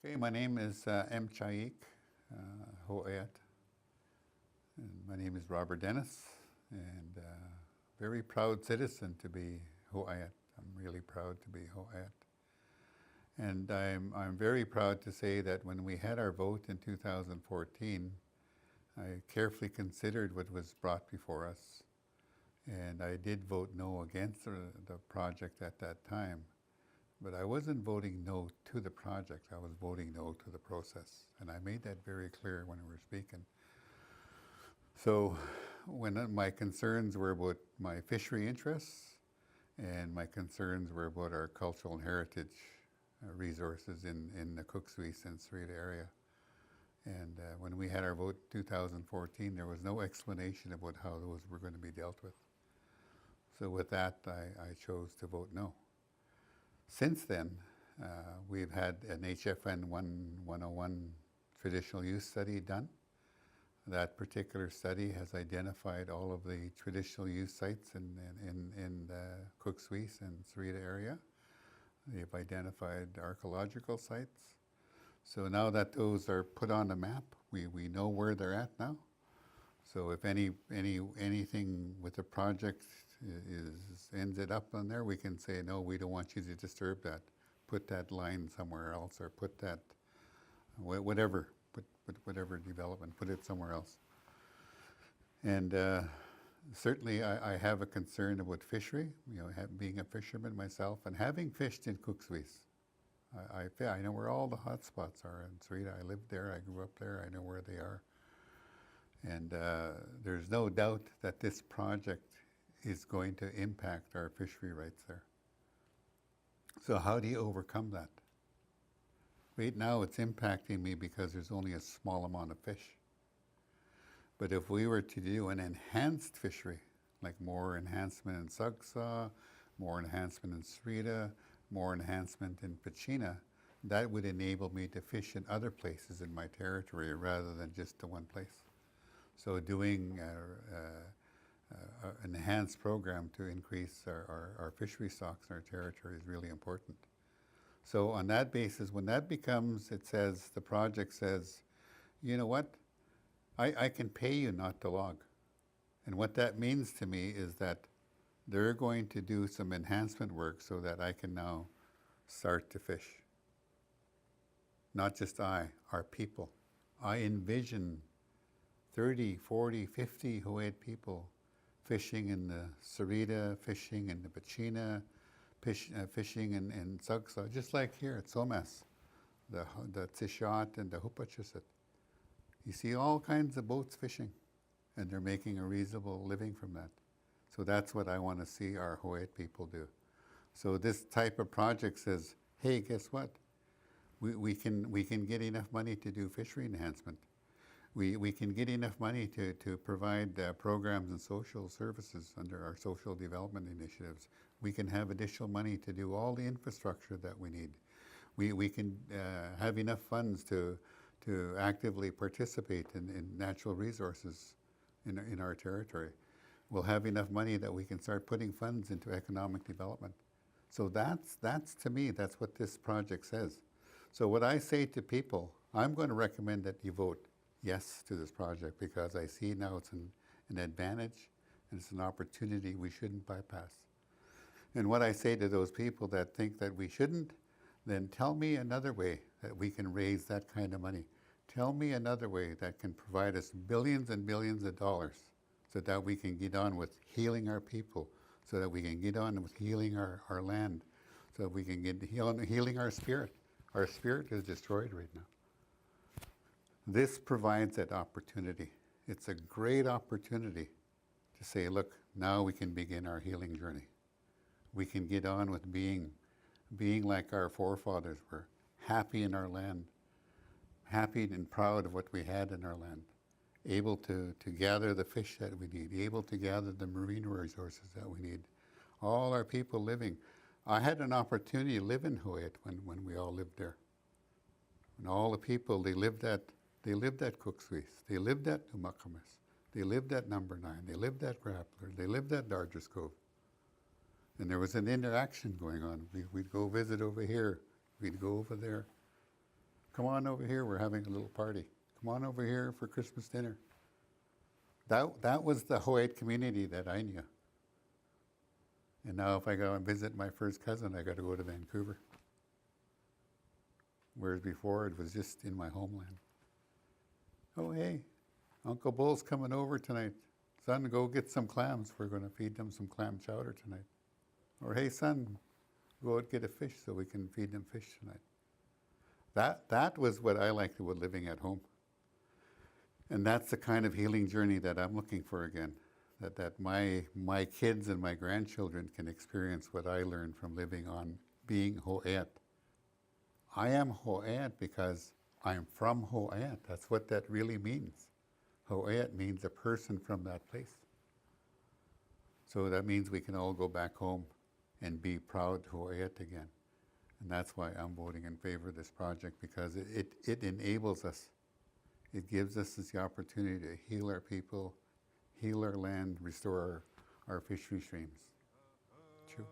Okay, my name is ʔimc, Huu-ay-aht, and my name is Robert Dennis, and very proud citizen to be Huu-ay-aht. I'm really proud to be Huu-ay-aht. And I'm very proud to say that when we had our vote in 2014, I carefully considered what was brought before us, and I did vote no against the project at that time. But I wasn't voting no to the project, I was voting no to the process. And I made that very clear when we were speaking. So when my concerns were about my fishery interests and my concerns were about our cultural and heritage resources in the Cook-Swiss and Sarita area. And when we had our vote in 2014, there was no explanation about how those were going to be dealt with. So with that, I chose to vote no. Since then, we've had an HFN 101 traditional use study done. That particular study has identified all of the traditional use sites in the Cook-Swiss and Sarita area. They've identified archaeological sites. So now that those are put on the map, we know where they're at now. So if anything with the project ends it up on there, we can say, no, we don't want you to disturb that. Put that line somewhere else, or put that, whatever development, put it somewhere else. And certainly I have a concern about fishery, being a fisherman myself, and having fished in Cook-Swiss. I know where all the hot spots are in Sarita. I lived there, I grew up there, I know where they are. And there's no doubt that this project is going to impact our fishery rights there. So how do you overcome that? Right now it's impacting me because there's only a small amount of fish. But if we were to do an enhanced fishery, like more enhancement in Sagsaw, more enhancement in Sarita, more enhancement in Pachina, that would enable me to fish in other places in my territory rather than just to one place. So doing an enhanced program to increase our fishery stocks in our territory is really important. So on that basis, when that becomes, the project says, you know what, I can pay you not to log. And what that means to me is that they're going to do some enhancement work so that I can now start to fish. Not just our people. I envision 30, 40, 50 Huu-ay-aht people fishing in the Sarita, fishing in the Pachina, fishing in Sagsaw, just like here at Somas, the ʔimc and the ʔimc. You see all kinds of boats fishing, and they're making a reasonable living from that. So that's what I want to see our Huu-ay-aht people do. So this type of project says, hey, guess what? We can get enough money to do fishery enhancement. We can get enough money to provide programs and social services under our social development initiatives. We can have additional money to do all the infrastructure that we need. We can have enough funds to actively participate in natural resources in our territory. We'll have enough money that we can start putting funds into economic development. So that's to me, that's what this project says. So what I say to people, I'm going to recommend that you vote yes to this project because I see now it's an advantage and it's an opportunity we shouldn't bypass. And what I say to those people that think that we shouldn't, then tell me another way that we can raise that kind of money. Tell me another way that can provide us billions and billions of dollars so that we can get on with healing our people, so that we can get on with healing our land, so that we can get healing our spirit. Our spirit is destroyed right now. This provides that opportunity. It's a great opportunity to say, look, now we can begin our healing journey. We can get on with being like our forefathers were, happy in our land, happy and proud of what we had in our land, able to gather the fish that we need, able to gather the marine resources that we need. All our people living. I had an opportunity to live in Huu-ay-aht when we all lived there. And all the people, they lived at Cook-Swiss, they lived at ʔimc, they lived at Number 9, they lived at Grappler, they lived at Dargers Cove. And there was an interaction going on. We'd go visit over here, we'd go over there. Come on over here, we're having a little party. Come on over here for Christmas dinner. That was the Huu-ay-aht community that I knew. And now if I go and visit my first cousin, I got to go to Vancouver. Whereas before, it was just in my homeland. Oh, hey, Uncle Bull's coming over tonight. Son, go get some clams. We're going to feed them some clam chowder tonight. Or, hey, son, go out get a fish so we can feed them fish tonight. That was what I liked about living at home. And that's the kind of healing journey that I'm looking for again. That my kids and my grandchildren can experience what I learned from living on being Huu-ay-aht. I am Huu-ay-aht because I'm from Huu-ay-aht. That's what that really means. Huu-ay-aht means a person from that place. So that means we can all go back home and be proud Huu-ay-aht again. And that's why I'm voting in favor of this project, because it enables us. It gives us the opportunity to heal our people, heal our land, restore our fishery streams. True.